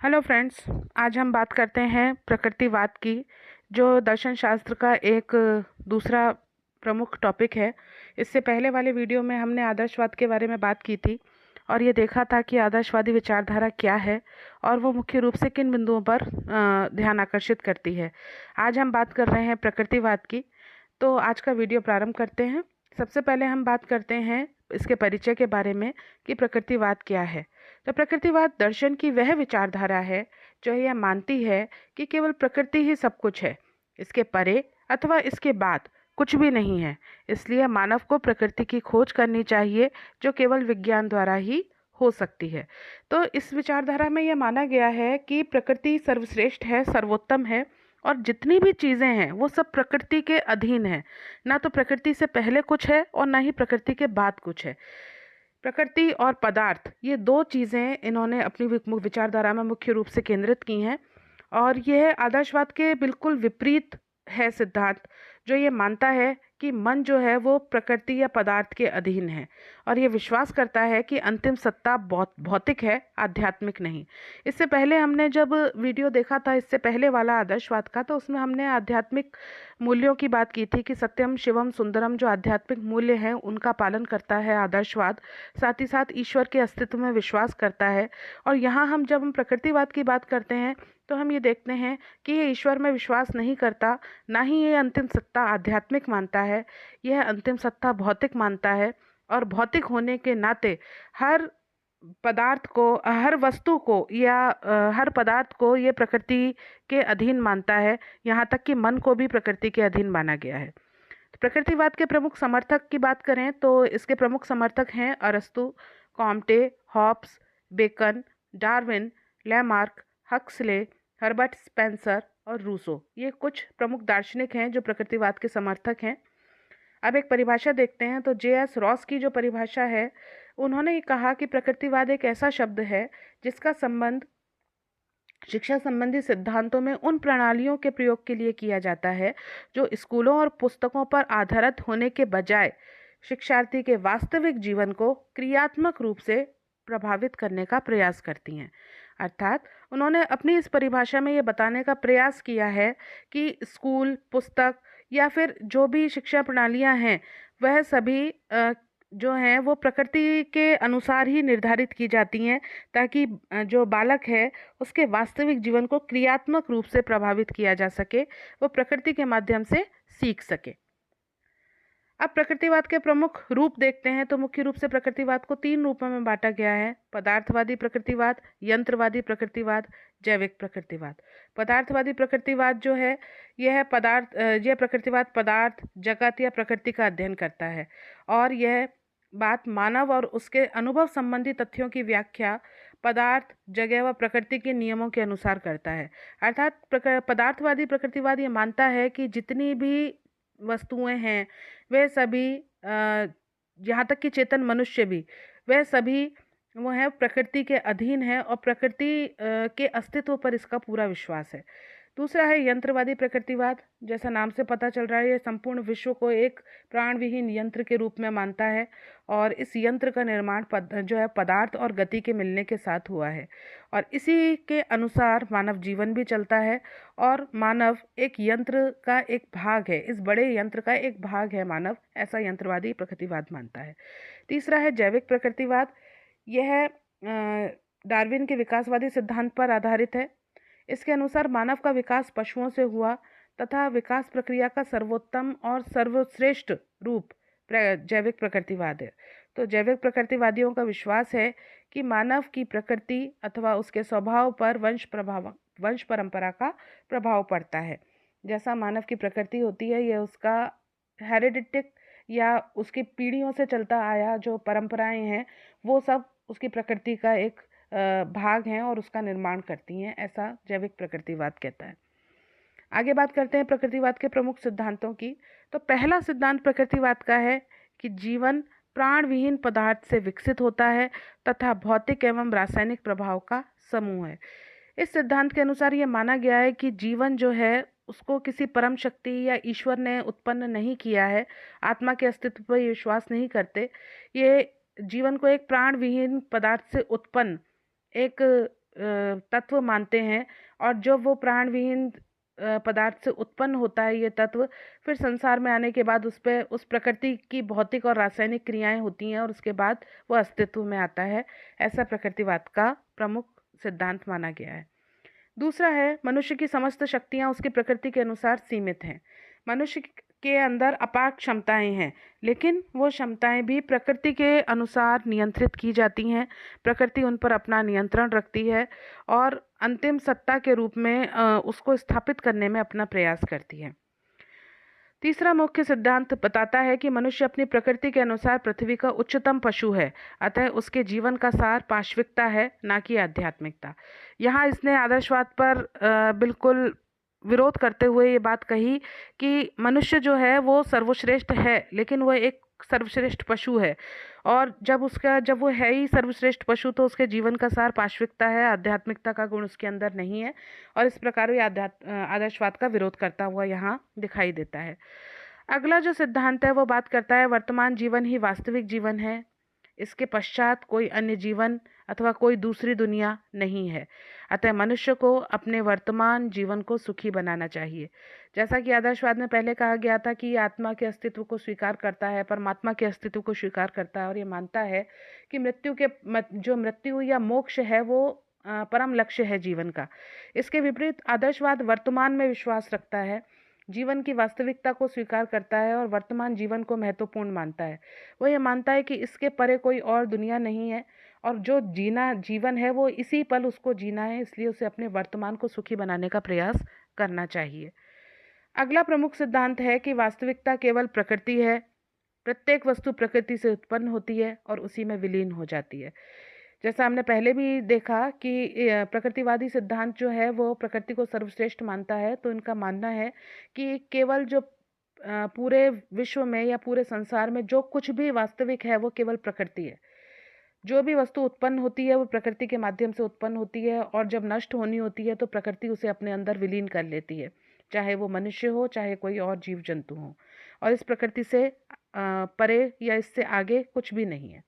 Hello friends. आज हम बात करते हैं प्रकृतिवाद की, जो दर्शन शास्त्र का एक दूसरा प्रमुख टॉपिक है। इससे पहले वाले वीडियो में हमने आदर्शवाद के बारे में बात की थी और ये देखा था कि आदर्शवादी विचारधारा क्या है और वो मुख्य रूप से किन बिंदुओं पर ध्यान आकर्षित करती है। आज हम बात कर रहे हैं प्रकृतिवाद की। तो आज का वीडियो प्रारंभ करते हैं। सबसे पहले हम बात करते हैं इसके परिचय के बारे में कि प्रकृतिवाद क्या है। तो प्रकृतिवाद दर्शन की वह विचारधारा है जो यह मानती है कि केवल प्रकृति ही सब कुछ है, इसके परे अथवा इसके बाद कुछ भी नहीं है। इसलिए मानव को प्रकृति की खोज करनी चाहिए जो केवल विज्ञान द्वारा ही हो सकती है। तो इस विचारधारा में यह माना गया है कि प्रकृति सर्वश्रेष्ठ है, सर्वोत्तम है और जितनी भी चीज़ें हैं वो सब प्रकृति के अधीन है। ना तो प्रकृति से पहले कुछ है और ना ही प्रकृति के बाद कुछ है। प्रकृति और पदार्थ, ये दो चीज़ें इन्होंने अपनी विचारधारा में मुख्य रूप से केंद्रित की हैं। और यह आदर्शवाद के बिल्कुल विपरीत है सिद्धांत, जो ये मानता है कि मन जो है वो प्रकृति या पदार्थ के अधीन है और ये विश्वास करता है कि अंतिम सत्ता भौतिक है, आध्यात्मिक नहीं। इससे पहले हमने जब वीडियो देखा था, इससे पहले वाला आदर्शवाद का, तो उसमें हमने आध्यात्मिक मूल्यों की बात की थी कि सत्यम शिवम सुंदरम जो आध्यात्मिक मूल्य हैं उनका पालन करता है आदर्शवाद। साथ ही साथ ईश्वर के अस्तित्व में विश्वास करता है। और यहाँ जब हम प्रकृतिवाद की बात करते हैं तो हम ये देखते हैं कि ये ईश्वर में विश्वास नहीं करता, ना ही ये अंतिम सत्ता आध्यात्मिक मानता है। यह अंतिम सत्ता भौतिक मानता है और भौतिक होने के नाते हर पदार्थ को, हर वस्तु को या हर पदार्थ को ये प्रकृति के अधीन मानता है। यहाँ तक कि मन को भी प्रकृति के अधीन माना गया है। प्रकृतिवाद के प्रमुख समर्थक की बात करें तो इसके प्रमुख समर्थक हैं अरस्तु, Comte, Hobbes, Bacon, Darwin, Lamarck, Huxley, Herbert Spencer और रूसो। ये कुछ प्रमुख दार्शनिक हैं जो प्रकृतिवाद के समर्थक हैं। अब एक परिभाषा देखते हैं तो जे.एस. रॉस की जो परिभाषा है, उन्होंने ये कहा कि प्रकृतिवाद एक ऐसा शब्द है जिसका संबंध शिक्षा संबंधी सिद्धांतों में उन प्रणालियों के प्रयोग के लिए किया जाता है जो स्कूलों और पुस्तकों पर आधारित होने के बजाय शिक्षार्थी के वास्तविक जीवन को क्रियात्मक रूप से प्रभावित करने का प्रयास करती हैं। अर्थात उन्होंने अपनी इस परिभाषा में ये बताने का प्रयास किया है कि स्कूल, पुस्तक या फिर जो भी शिक्षा प्रणालियां हैं वह सभी जो हैं वो प्रकृति के अनुसार ही निर्धारित की जाती हैं, ताकि जो बालक है उसके वास्तविक जीवन को क्रियात्मक रूप से प्रभावित किया जा सके, वो प्रकृति के माध्यम से सीख सके। अब प्रकृतिवाद के प्रमुख रूप देखते हैं तो मुख्य रूप से प्रकृतिवाद को 3 रूपों में बांटा गया है: पदार्थवादी प्रकृतिवाद, यंत्रवादी प्रकृतिवाद, जैविक प्रकृतिवाद। पदार्थवादी प्रकृतिवाद जो है यह प्रकृतिवाद पदार्थ, जगत या प्रकृति का अध्ययन करता है और यह बात मानव और उसके अनुभव संबंधी तथ्यों की व्याख्या पदार्थ, जगह व प्रकृति के नियमों के अनुसार करता है। अर्थात पदार्थवादी प्रकृतिवाद ये मानता है कि जितनी भी वस्तुएं हैं वे सभी, यहाँ तक कि चेतन मनुष्य भी, वह सभी वो है प्रकृति के अधीन है और प्रकृति के अस्तित्व पर इसका पूरा विश्वास है। दूसरा है यंत्रवादी प्रकृतिवाद। जैसा नाम से पता चल रहा है, ये संपूर्ण विश्व को एक प्राणविहीन यंत्र के रूप में मानता है और इस यंत्र का निर्माण जो है पदार्थ और गति के मिलने के साथ हुआ है और इसी के अनुसार मानव जीवन भी चलता है और मानव एक यंत्र का एक भाग है, इस बड़े यंत्र का एक भाग है मानव, ऐसा यंत्रवादी प्रकृतिवाद मानता है। तीसरा है जैविक प्रकृतिवाद। यह डार्विन के विकासवादी सिद्धांत पर आधारित है। इसके अनुसार मानव का विकास पशुओं से हुआ तथा विकास प्रक्रिया का सर्वोत्तम और सर्वश्रेष्ठ रूप जैविक प्रकृतिवाद है। तो जैविक प्रकृतिवादियों का विश्वास है कि मानव की प्रकृति अथवा उसके स्वभाव पर वंश परंपरा का प्रभाव पड़ता है। जैसा मानव की प्रकृति होती है, यह उसका हेरिडिटिक या उसकी पीढ़ियों से चलता आया जो परंपराएं हैं वो सब उसकी प्रकृति का एक भाग हैं और उसका निर्माण करती हैं, ऐसा जैविक प्रकृतिवाद कहता है। आगे बात करते हैं प्रकृतिवाद के प्रमुख सिद्धांतों की। तो पहला सिद्धांत प्रकृतिवाद का है कि जीवन प्राणविहीन पदार्थ से विकसित होता है तथा भौतिक एवं रासायनिक प्रभाव का समूह है। इस सिद्धांत के अनुसार यह माना गया है कि जीवन जो है उसको किसी परम शक्ति या ईश्वर ने उत्पन्न नहीं किया है। आत्मा के अस्तित्व पर विश्वास नहीं करते। ये जीवन को एक प्राणविहीन पदार्थ से उत्पन्न एक तत्व मानते हैं, और जब वो प्राणविहीन पदार्थ से उत्पन्न होता है ये तत्व, फिर संसार में आने के बाद उस प्रकृति की भौतिक और रासायनिक क्रियाएं होती हैं और उसके बाद वो अस्तित्व में आता है। ऐसा प्रकृतिवाद का प्रमुख सिद्धांत माना गया है। दूसरा है, मनुष्य की समस्त शक्तियां उसकी प्रकृति के अनुसार सीमित हैं। मनुष्य के अंदर अपार क्षमताएं हैं, लेकिन वो क्षमताएं भी प्रकृति के अनुसार नियंत्रित की जाती हैं। प्रकृति उन पर अपना नियंत्रण रखती है और अंतिम सत्ता के रूप में उसको स्थापित करने में अपना प्रयास करती है। तीसरा मुख्य सिद्धांत बताता है कि मनुष्य अपनी प्रकृति के अनुसार पृथ्वी का उच्चतम पशु है, अतः उसके जीवन का सार पाशविकता है, ना कि आध्यात्मिकता। यहाँ इसने आदर्शवाद पर बिल्कुल विरोध करते हुए ये बात कही कि मनुष्य जो है वो सर्वश्रेष्ठ है, लेकिन वह एक सर्वश्रेष्ठ पशु है, और जब वो है ही सर्वश्रेष्ठ पशु तो उसके जीवन का सार पाशविकता है, आध्यात्मिकता का गुण उसके अंदर नहीं है, और इस प्रकार ये आदर्शवाद का विरोध करता हुआ यहाँ दिखाई देता है। अगला जो सिद्धांत है वो बात करता है वर्तमान जीवन ही वास्तविक जीवन है, इसके पश्चात कोई अन्य जीवन अथवा कोई दूसरी दुनिया नहीं है, अतः मनुष्य को अपने वर्तमान जीवन को सुखी बनाना चाहिए। जैसा कि आदर्शवाद में पहले कहा गया था कि ये आत्मा के अस्तित्व को स्वीकार करता है, परमात्मा के अस्तित्व को स्वीकार करता है, और ये मानता है कि जो मृत्यु या मोक्ष है वो परम लक्ष्य है जीवन का। इसके विपरीत आदर्शवाद वर्तमान में विश्वास रखता है, जीवन की वास्तविकता को स्वीकार करता है और वर्तमान जीवन को महत्वपूर्ण मानता है। वो ये मानता है कि इसके परे कोई और दुनिया नहीं है, और जो जीवन है वो इसी पल उसको जीना है, इसलिए उसे अपने वर्तमान को सुखी बनाने का प्रयास करना चाहिए। अगला प्रमुख सिद्धांत है कि वास्तविकता केवल प्रकृति है, प्रत्येक वस्तु प्रकृति से उत्पन्न होती है और उसी में विलीन हो जाती है। जैसा हमने पहले भी देखा कि प्रकृतिवादी सिद्धांत जो है वो प्रकृति को सर्वश्रेष्ठ मानता है, तो इनका मानना है कि केवल जो पूरे विश्व में या पूरे संसार में जो कुछ भी वास्तविक है वो केवल प्रकृति है। जो भी वस्तु उत्पन्न होती है वो प्रकृति के माध्यम से उत्पन्न होती है, और जब नष्ट होनी होती है तो प्रकृति उसे अपने अंदर विलीन कर लेती है, चाहे वो मनुष्य हो चाहे कोई और जीव जंतु हो, और इस प्रकृति से परे या इससे आगे कुछ भी नहीं है।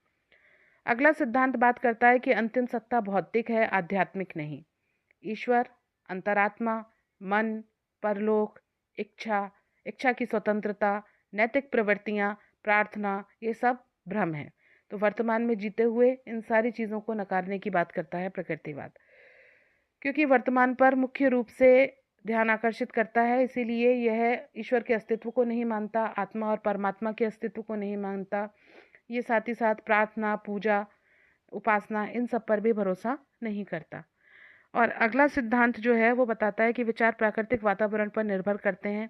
अगला सिद्धांत बात करता है कि अंतिम सत्ता भौतिक है, आध्यात्मिक नहीं। ईश्वर, अंतरात्मा, मन, परलोक, इच्छा की स्वतंत्रता, नैतिक प्रवृत्तियां, प्रार्थना, ये सब भ्रम है। तो वर्तमान में जीते हुए इन सारी चीज़ों को नकारने की बात करता है प्रकृतिवाद, क्योंकि वर्तमान पर मुख्य रूप से ध्यान आकर्षित करता है, इसीलिए यह ईश्वर के अस्तित्व को नहीं मानता, आत्मा और परमात्मा के अस्तित्व को नहीं मानता। ये साथ ही साथ प्रार्थना, पूजा, उपासना, इन सब पर भी भरोसा नहीं करता। और अगला सिद्धांत जो है वो बताता है कि विचार प्राकृतिक वातावरण पर निर्भर करते हैं।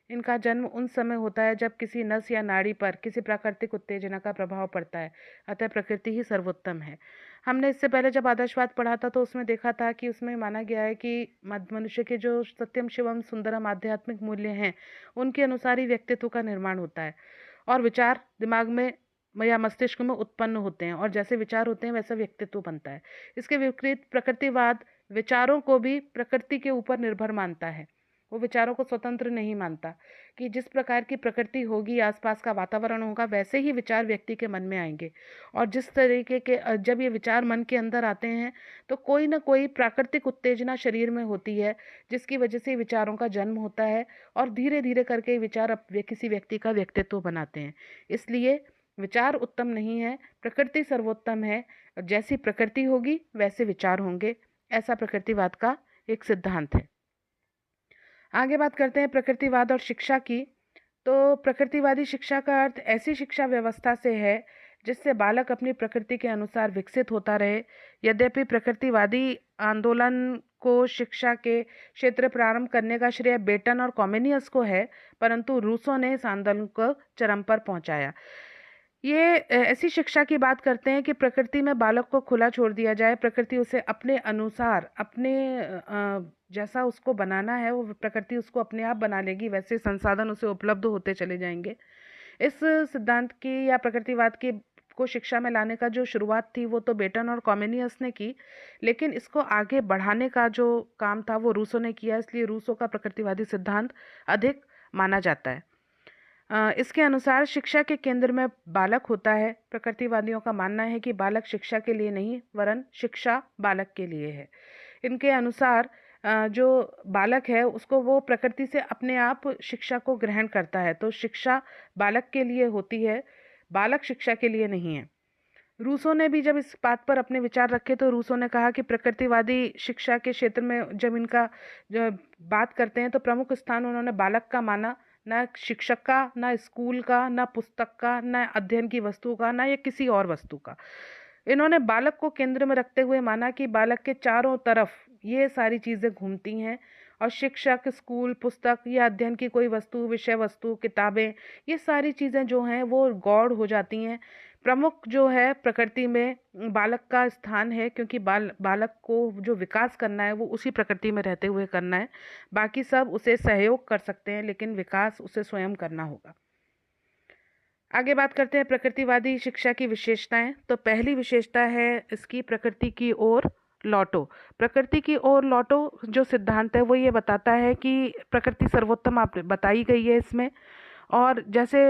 इनका जन्म उन समय होता है जब किसी नस या नाड़ी पर किसी प्राकृतिक उत्तेजना का प्रभाव पड़ता है, अतः प्रकृति ही सर्वोत्तम है। हमने इससे पहले जब आदर्शवाद पढ़ा था तो उसमें देखा था कि उसमें माना गया है कि मनुष्य के जो सत्यम शिवम सुंदरम आध्यात्मिक मूल्य हैं उनके अनुसार ही व्यक्तित्व का निर्माण होता है, और विचार दिमाग में या मस्तिष्क में उत्पन्न होते हैं, और जैसे विचार होते हैं वैसा व्यक्तित्व बनता है। इसके विपरीत प्रकृतिवाद विचारों को भी प्रकृति के ऊपर निर्भर मानता है, वो विचारों को स्वतंत्र नहीं मानता कि जिस प्रकार की प्रकृति होगी, आसपास का वातावरण होगा, वैसे ही विचार व्यक्ति के मन में आएंगे, और जिस तरीके के जब ये विचार मन के अंदर आते हैं तो कोई ना कोई प्राकृतिक उत्तेजना शरीर में होती है जिसकी वजह से विचारों का जन्म होता है, और धीरे धीरे करके विचार किसी व्यक्ति का व्यक्तित्व बनाते हैं। इसलिए विचार उत्तम नहीं है, प्रकृति सर्वोत्तम है, जैसी प्रकृति होगी वैसे विचार होंगे, ऐसा प्रकृतिवाद का एक सिद्धांत है। आगे बात करते हैं प्रकृतिवाद और शिक्षा की। तो प्रकृतिवादी शिक्षा का अर्थ ऐसी शिक्षा व्यवस्था से है जिससे बालक अपनी प्रकृति के अनुसार विकसित होता रहे। यद्यपि प्रकृतिवादी आंदोलन को शिक्षा के क्षेत्र प्रारंभ करने का श्रेय बेटन और कॉमेनियस को है, परंतु रूसो ने इस आंदोलन को चरम पर पहुंचाया। ये ऐसी शिक्षा की बात करते हैं कि प्रकृति में बालक को खुला छोड़ दिया जाए, प्रकृति उसे अपने अनुसार अपने जैसा उसको बनाना है वो प्रकृति उसको अपने आप बना लेगी, वैसे संसाधन उसे उपलब्ध होते चले जाएंगे। इस सिद्धांत की या प्रकृतिवाद की को शिक्षा में लाने का जो शुरुआत थी वो तो बेटन और कॉमेनियस ने की, लेकिन इसको आगे बढ़ाने का जो काम था वो रूसो ने किया, इसलिए रूसो का प्रकृतिवादी सिद्धांत अधिक माना जाता है। इसके अनुसार शिक्षा के केंद्र में बालक होता है। प्रकृतिवादियों का मानना है कि बालक शिक्षा के लिए नहीं वरन शिक्षा बालक के लिए है। इनके अनुसार जो बालक है उसको वो प्रकृति से अपने आप शिक्षा को ग्रहण करता है, तो शिक्षा बालक के लिए होती है, बालक शिक्षा के लिए नहीं है। रूसो ने भी जब इस बात पर अपने विचार रखे तो रूसो ने कहा कि प्रकृतिवादी शिक्षा के क्षेत्र में जब इनका जो बात करते हैं तो प्रमुख स्थान उन्होंने बालक का माना, न शिक्षक का, न स्कूल का, न पुस्तक का, न अध्ययन की वस्तु का, न या किसी और वस्तु का। इन्होंने बालक को केंद्र में रखते हुए माना कि बालक के चारों तरफ ये सारी चीज़ें घूमती हैं और शिक्षक, स्कूल, पुस्तक या अध्ययन की कोई वस्तु, विषय वस्तु, किताबें, ये सारी चीज़ें जो हैं वो गौड़ हो जाती हैं। प्रमुख जो है प्रकृति में बालक का स्थान है, क्योंकि बालक को जो विकास करना है वो उसी प्रकृति में रहते हुए करना है। बाकी सब उसे सहयोग कर सकते हैं, लेकिन विकास उसे स्वयं करना होगा। आगे बात करते हैं प्रकृतिवादी शिक्षा की विशेषताएं। तो पहली विशेषता है इसकी प्रकृति की ओर लौटो। प्रकृति की ओर लौटो जो सिद्धांत है वो ये बताता है कि प्रकृति सर्वोत्तम आप बताई गई है इसमें। और जैसे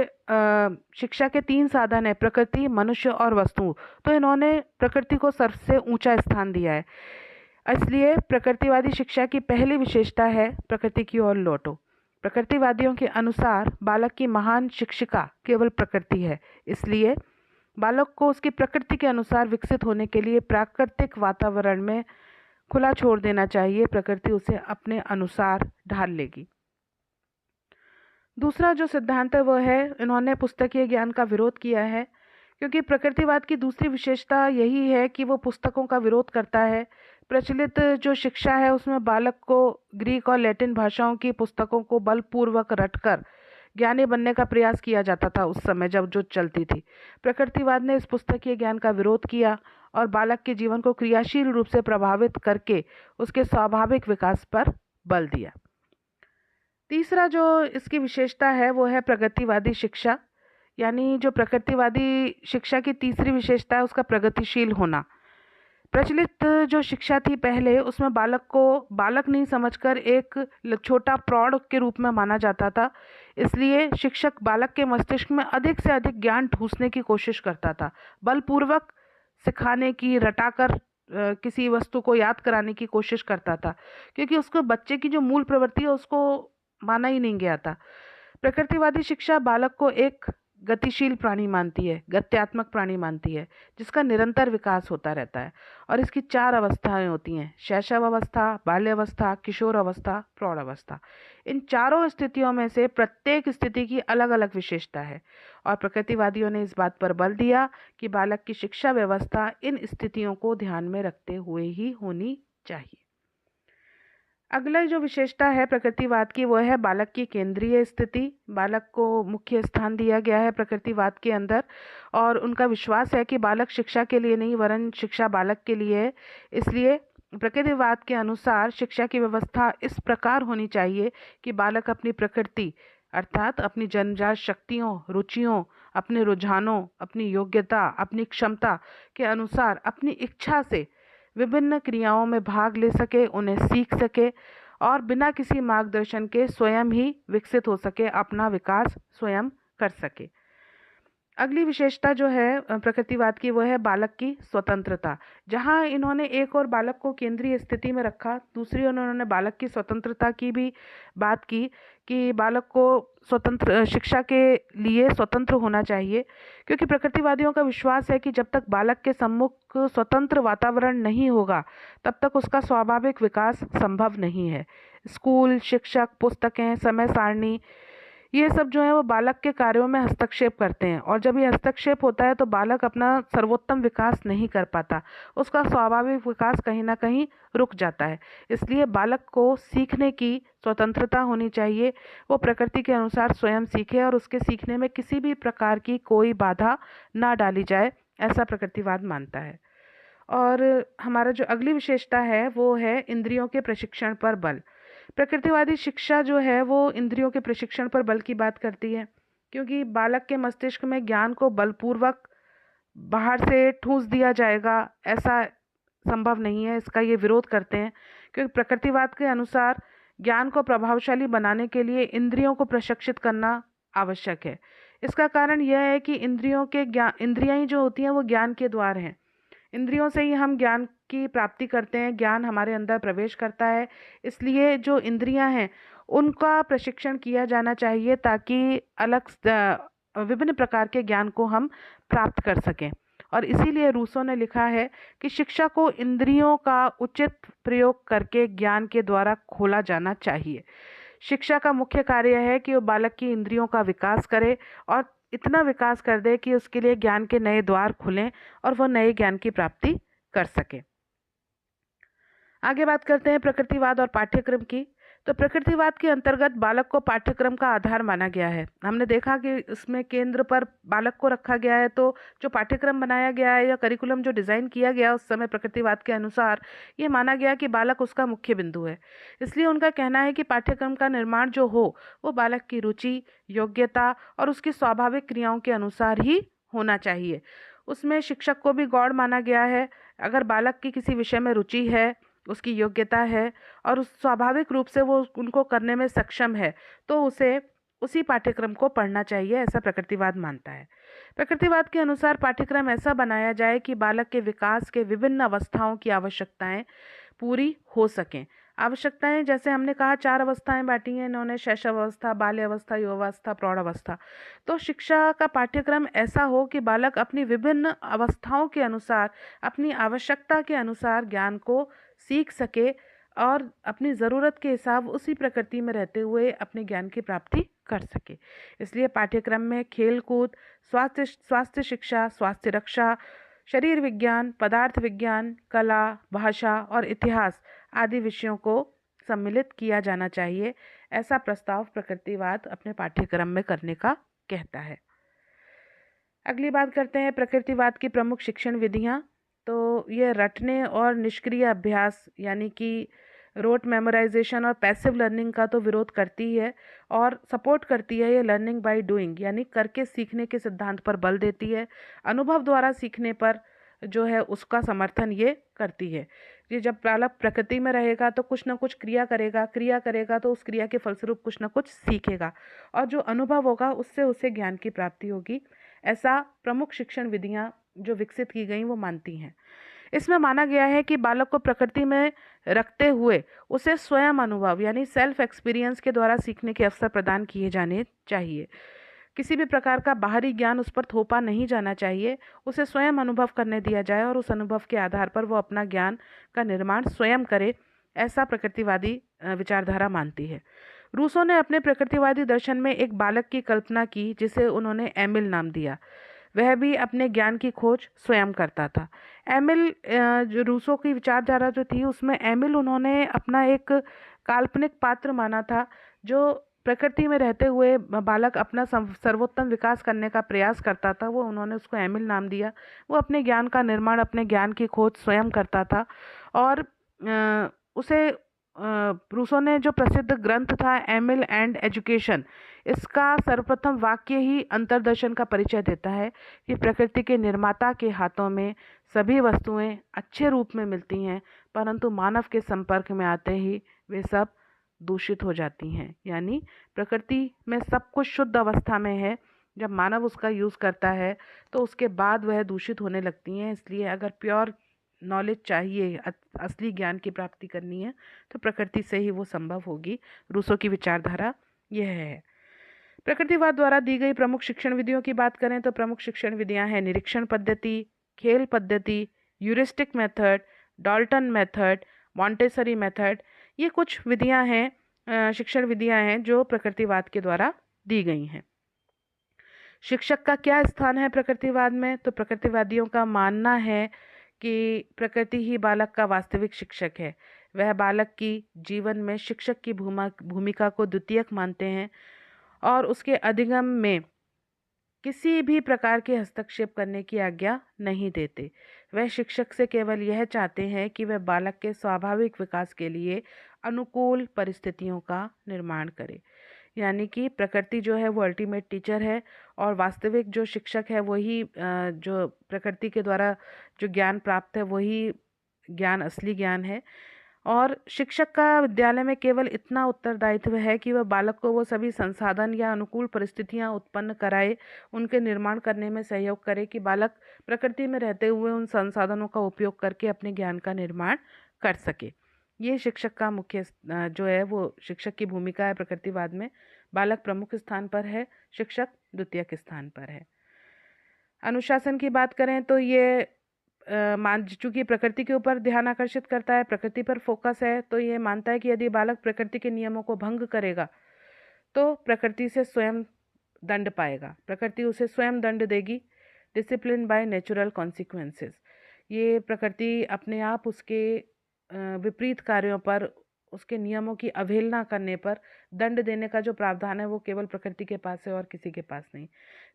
शिक्षा के 3 साधन है, प्रकृति, मनुष्य और वस्तु, तो इन्होंने प्रकृति को सबसे ऊंचा स्थान दिया है। इसलिए प्रकृतिवादी शिक्षा की पहली विशेषता है प्रकृति की ओर लौटो। प्रकृतिवादियों के अनुसार बालक की महान शिक्षिका केवल प्रकृति है, इसलिए बालक को उसकी प्रकृति के अनुसार विकसित होने के लिए प्राकृतिक वातावरण में खुला छोड़ देना चाहिए। प्रकृति उसे अपने अनुसार ढाल लेगी। दूसरा जो सिद्धांत है वो है, इन्होंने पुस्तकीय ज्ञान का विरोध किया है, क्योंकि प्रकृतिवाद की दूसरी विशेषता यही है कि वो पुस्तकों का विरोध करता है। प्रचलित जो शिक्षा है उसमें बालक को ग्रीक और लैटिन भाषाओं की पुस्तकों को बलपूर्वक रटकर ज्ञानी बनने का प्रयास किया जाता था उस समय जब जो चलती थी। प्रकृतिवाद ने इस पुस्तकीय ज्ञान का विरोध किया और बालक के जीवन को क्रियाशील रूप से प्रभावित करके उसके स्वाभाविक विकास पर बल दिया। तीसरा जो इसकी विशेषता है वो है प्रगतिवादी शिक्षा, यानी जो प्रकृतिवादी शिक्षा की तीसरी विशेषता है उसका प्रगतिशील होना। प्रचलित जो शिक्षा थी पहले उसमें बालक को बालक नहीं समझकर एक छोटा प्रौढ़ के रूप में माना जाता था, इसलिए शिक्षक बालक के मस्तिष्क में अधिक से अधिक ज्ञान ठूंसने की कोशिश करता था, बलपूर्वक सिखाने की, रटाकर किसी वस्तु को याद कराने की कोशिश करता था, क्योंकि उसको बच्चे की जो मूल प्रवृत्ति है उसको माना ही नहीं गया था। प्रकृतिवादी शिक्षा बालक को एक गतिशील प्राणी मानती है, गत्यात्मक प्राणी मानती है, जिसका निरंतर विकास होता रहता है। और इसकी 4 अवस्थाएं होती हैं, शैशव अवस्था, बाल्यावस्था, किशोर अवस्था, प्रौढ़ अवस्था। इन चारों स्थितियों में से प्रत्येक स्थिति की अलग अलग विशेषता है और प्रकृतिवादियों ने इस बात पर बल दिया कि बालक की शिक्षा व्यवस्था इन स्थितियों को ध्यान में रखते हुए ही होनी चाहिए। अगला जो विशेषता है प्रकृतिवाद की वो है बालक की केंद्रीय स्थिति। बालक को मुख्य स्थान दिया गया है प्रकृतिवाद के अंदर और उनका विश्वास है कि बालक शिक्षा के लिए नहीं वरन शिक्षा बालक के लिए है। इसलिए प्रकृतिवाद के अनुसार शिक्षा की व्यवस्था इस प्रकार होनी चाहिए कि बालक अपनी प्रकृति अर्थात अपनी जन्मजात शक्तियों, रुचियों, अपने रुझानों, अपनी योग्यता, अपनी क्षमता के अनुसार अपनी इच्छा से विभिन्न क्रियाओं में भाग ले सके, उन्हें सीख सके और बिना किसी मार्गदर्शन के स्वयं ही विकसित हो सके, अपना विकास स्वयं कर सके। अगली विशेषता जो है प्रकृतिवाद की वो है बालक की स्वतंत्रता। जहाँ इन्होंने एक और बालक को केंद्रीय स्थिति में रखा, दूसरी ओर उन्होंने बालक की स्वतंत्रता की भी बात की कि बालक को स्वतंत्र शिक्षा के लिए स्वतंत्र होना चाहिए, क्योंकि प्रकृतिवादियों का विश्वास है कि जब तक बालक के सम्मुख स्वतंत्र वातावरण नहीं होगा तब तक उसका स्वाभाविक विकास संभव नहीं है। स्कूल, शिक्षक, पुस्तकें, समय सारणी, ये सब जो है वो बालक के कार्यों में हस्तक्षेप करते हैं और जब ये हस्तक्षेप होता है तो बालक अपना सर्वोत्तम विकास नहीं कर पाता, उसका स्वाभाविक विकास कहीं ना कहीं रुक जाता है। इसलिए बालक को सीखने की स्वतंत्रता होनी चाहिए, वो प्रकृति के अनुसार स्वयं सीखे और उसके सीखने में किसी भी प्रकार की कोई बाधा ना डाली जाए, ऐसा प्रकृतिवाद मानता है। और हमारा जो अगली विशेषता है वो है इंद्रियों के प्रशिक्षण पर बल। प्रकृतिवादी शिक्षा जो है वो इंद्रियों के प्रशिक्षण पर बल की बात करती है, क्योंकि बालक के मस्तिष्क में ज्ञान को बलपूर्वक बाहर से ठूंस दिया जाएगा ऐसा संभव नहीं है, इसका ये विरोध करते हैं। क्योंकि प्रकृतिवाद के अनुसार ज्ञान को प्रभावशाली बनाने के लिए इंद्रियों को प्रशिक्षित करना आवश्यक है। इसका कारण यह है कि इंद्रियाँ ही जो होती हैं वो ज्ञान के द्वार हैं। इंद्रियों से ही हम ज्ञान की प्राप्ति करते हैं, ज्ञान हमारे अंदर प्रवेश करता है। इसलिए जो इंद्रियां हैं उनका प्रशिक्षण किया जाना चाहिए ताकि विभिन्न प्रकार के ज्ञान को हम प्राप्त कर सकें। और इसीलिए रूसो ने लिखा है कि शिक्षा को इंद्रियों का उचित प्रयोग करके ज्ञान के द्वारा खोला जाना चाहिए। शिक्षा का मुख्य कार्य है कि वो बालक की इंद्रियों का विकास करे और इतना विकास कर दे कि उसके लिए ज्ञान के नए द्वार खुलें और वो नए ज्ञान की प्राप्ति कर सके। आगे बात करते हैं प्रकृतिवाद और पाठ्यक्रम की। तो प्रकृतिवाद के अंतर्गत बालक को पाठ्यक्रम का आधार माना गया है। हमने देखा कि इसमें केंद्र पर बालक को रखा गया है, तो जो पाठ्यक्रम बनाया गया है या करिकुलम जो डिज़ाइन किया गया उस समय प्रकृतिवाद के अनुसार ये माना गया कि बालक उसका मुख्य बिंदु है। इसलिए उनका कहना है कि पाठ्यक्रम का निर्माण जो हो वो बालक की रुचि, योग्यता और उसकी स्वाभाविक क्रियाओं के अनुसार ही होना चाहिए। उसमें शिक्षक को भी गौड़ माना गया है। अगर बालक की किसी विषय में रुचि है, उसकी योग्यता है और उस स्वाभाविक रूप से वो उनको करने में सक्षम है, तो उसे उसी पाठ्यक्रम को पढ़ना चाहिए, ऐसा प्रकृतिवाद मानता है। प्रकृतिवाद के अनुसार पाठ्यक्रम ऐसा बनाया जाए कि बालक के विकास के विभिन्न अवस्थाओं की आवश्यकताएं पूरी हो सकें। आवश्यकताएं जैसे हमने कहा 4 अवस्थाएं बांटी हैं इन्होंने, शैशव अवस्था, बाल्य अवस्था, युवावस्था, प्रौढ़ अवस्था। तो शिक्षा का पाठ्यक्रम ऐसा हो कि बालक अपनी विभिन्न अवस्थाओं के अनुसार, अपनी आवश्यकता के अनुसार ज्ञान को सीख सके और अपनी ज़रूरत के हिसाब उसी प्रकृति में रहते हुए अपने ज्ञान की प्राप्ति कर सके। इसलिए पाठ्यक्रम में खेल कूद, स्वास्थ्य शिक्षा, स्वास्थ्य रक्षा, शरीर विज्ञान, पदार्थ विज्ञान, कला, भाषा और इतिहास आदि विषयों को सम्मिलित किया जाना चाहिए। ऐसा प्रस्ताव प्रकृतिवाद अपने पाठ्यक्रम में करने का कहता है। अगली बात करते हैं प्रकृतिवाद की प्रमुख शिक्षण विधियाँ। तो ये रटने और निष्क्रिय अभ्यास यानी कि रोट मेमोराइजेशन और पैसिव लर्निंग का तो विरोध करती ही है और सपोर्ट करती है। ये लर्निंग बाय डूइंग यानी करके सीखने के सिद्धांत पर बल देती है। अनुभव द्वारा सीखने पर जो है उसका समर्थन ये करती है। ये जब बालक प्रकृति में रहेगा तो कुछ ना कुछ क्रिया करेगा तो उस क्रिया के फलस्वरूप कुछ ना कुछ सीखेगा और जो अनुभव होगा उससे उसे ज्ञान की प्राप्ति होगी। ऐसा प्रमुख शिक्षण विधियाँ जो विकसित की गई वो मानती हैं। इसमें माना गया है कि बालक को प्रकृति में रखते हुए उसे स्वयं अनुभव यानी सेल्फ एक्सपीरियंस के द्वारा सीखने के अवसर प्रदान किए जाने चाहिए। किसी भी प्रकार का बाहरी ज्ञान उस पर थोपा नहीं जाना चाहिए, उसे स्वयं अनुभव करने दिया जाए और उस अनुभव के आधार पर वो अपना ज्ञान का निर्माण स्वयं करे, ऐसा प्रकृतिवादी विचारधारा मानती है। रूसो ने अपने प्रकृतिवादी दर्शन में एक बालक की कल्पना की जिसे उन्होंने एमिल नाम दिया। वह भी अपने ज्ञान की खोज स्वयं करता था। एमिल जो रूसो की विचारधारा जो थी उसमें एमिल उन्होंने अपना एक काल्पनिक पात्र माना था जो प्रकृति में रहते हुए बालक अपना सर्वोत्तम विकास करने का प्रयास करता था। वो उन्होंने उसको एमिल नाम दिया। वो अपने ज्ञान का निर्माण, अपने ज्ञान की खोज स्वयं करता था और उसे रूसो ने जो प्रसिद्ध ग्रंथ था एमिल एंड एजुकेशन, इसका सर्वप्रथम वाक्य ही अंतर्दर्शन का परिचय देता है कि प्रकृति के निर्माता के हाथों में सभी वस्तुएं अच्छे रूप में मिलती हैं, परंतु मानव के संपर्क में आते ही वे सब दूषित हो जाती हैं। यानी प्रकृति में सब कुछ शुद्ध अवस्था में है, जब मानव उसका यूज़ करता है तो उसके बाद वह दूषित होने लगती हैं। इसलिए अगर प्योर नॉलेज चाहिए, असली ज्ञान की प्राप्ति करनी है तो प्रकृति से ही वो संभव होगी। रूसो की विचारधारा यह है। प्रकृतिवाद द्वारा दी गई प्रमुख शिक्षण विधियों की बात करें तो प्रमुख शिक्षण विधियां हैं निरीक्षण पद्धति, खेल पद्धति, heuristic method, Dalton method, Montessori method. ये कुछ विधियां हैं, शिक्षण विधियां हैं जो प्रकृतिवाद के द्वारा दी गई हैं। शिक्षक का क्या स्थान है प्रकृतिवाद में? तो प्रकृतिवादियों का मानना है कि प्रकृति ही बालक का वास्तविक शिक्षक है। वह बालक की जीवन में शिक्षक की भूमिका को द्वितीयक मानते हैं और उसके अधिगम में किसी भी प्रकार के हस्तक्षेप करने की आज्ञा नहीं देते। वह शिक्षक से केवल यह चाहते हैं कि वह बालक के स्वाभाविक विकास के लिए अनुकूल परिस्थितियों का निर्माण करे। यानी कि प्रकृति जो है वो अल्टीमेट टीचर है और वास्तविक जो शिक्षक है वही जो प्रकृति के द्वारा जो ज्ञान प्राप्त है वही ज्ञान असली ज्ञान है। और शिक्षक का विद्यालय में केवल इतना उत्तरदायित्व है कि वह बालक को वो सभी संसाधन या अनुकूल परिस्थितियां उत्पन्न कराए, उनके निर्माण करने में सहयोग करे कि बालक प्रकृति में रहते हुए उन संसाधनों का उपयोग करके अपने ज्ञान का निर्माण कर सके। ये शिक्षक का मुख्य जो है वो शिक्षक की भूमिका है प्रकृतिवाद में। बालक प्रमुख स्थान पर है, शिक्षक द्वितीयक स्थान पर है। अनुशासन की बात करें तो ये चूंकि प्रकृति के ऊपर ध्यान आकर्षित करता है, प्रकृति पर फोकस है, तो ये मानता है कि यदि बालक प्रकृति के नियमों को भंग करेगा तो प्रकृति से स्वयं दंड पाएगा, प्रकृति उसे स्वयं दंड देगी। डिसिप्लिन बाय नेचुरल कॉन्सिक्वेंसेस, ये प्रकृति अपने आप उसके विपरीत कार्यों पर, उसके नियमों की अवहेलना करने पर दंड देने का जो प्रावधान है वो केवल प्रकृति के पास है और किसी के पास नहीं।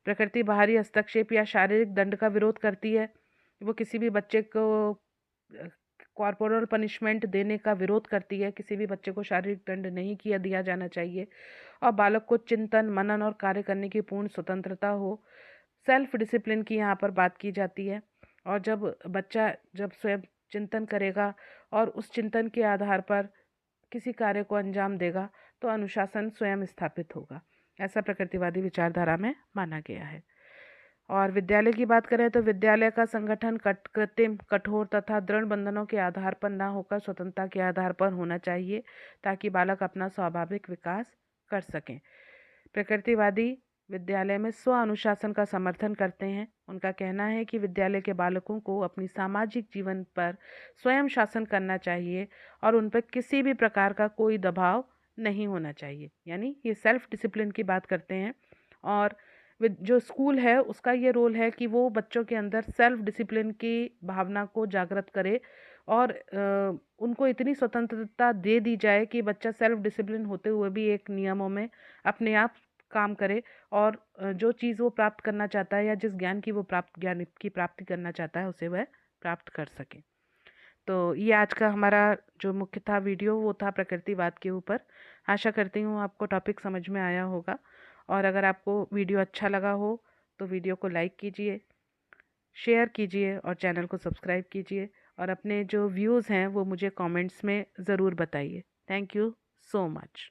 प्रकृति बाहरी हस्तक्षेप या शारीरिक दंड का विरोध करती है। वो किसी भी बच्चे को कॉर्पोरल पनिशमेंट देने का विरोध करती है। किसी भी बच्चे को शारीरिक दंड नहीं दिया जाना चाहिए और बालक को चिंतन, मनन और कार्य करने की पूर्ण स्वतंत्रता हो। सेल्फ डिसिप्लिन की यहाँ पर बात की जाती है। और जब बच्चा स्वयं चिंतन करेगा और उस चिंतन के आधार पर किसी कार्य को अंजाम देगा तो अनुशासन स्वयं स्थापित होगा, ऐसा प्रकृतिवादी विचारधारा में माना गया है। और विद्यालय की बात करें तो विद्यालय का संगठन कृत्रिम, कठोर तथा दृढ़ बंधनों के आधार पर न होकर स्वतंत्रता के आधार पर होना चाहिए ताकि बालक अपना स्वाभाविक विकास कर सकें। प्रकृतिवादी विद्यालय में स्व अनुशासन का समर्थन करते हैं। उनका कहना है कि विद्यालय के बालकों को अपनी सामाजिक जीवन पर स्वयं शासन करना चाहिए और उन पर किसी भी प्रकार का कोई दबाव नहीं होना चाहिए, यानी ये सेल्फ डिसिप्लिन की बात करते हैं। और जो स्कूल है उसका ये रोल है कि वो बच्चों के अंदर सेल्फ डिसिप्लिन की भावना को जागृत करे और उनको इतनी स्वतंत्रता दे दी जाए कि बच्चा सेल्फ डिसिप्लिन होते हुए भी एक नियमों में अपने आप काम करे और जो चीज़ वो प्राप्त करना चाहता है या जिस ज्ञान की वो ज्ञान की प्राप्ति करना चाहता है उसे वह प्राप्त कर सके। तो ये आज का हमारा जो मुख्य था वीडियो वो था प्रकृतिवाद के ऊपर। आशा करती हूँ आपको टॉपिक समझ में आया होगा और अगर आपको वीडियो अच्छा लगा हो तो वीडियो को लाइक कीजिए, शेयर कीजिए और चैनल को सब्सक्राइब कीजिए और अपने जो व्यूज़ हैं वो मुझे कमेंट्स में ज़रूर बताइए। Thank you so much.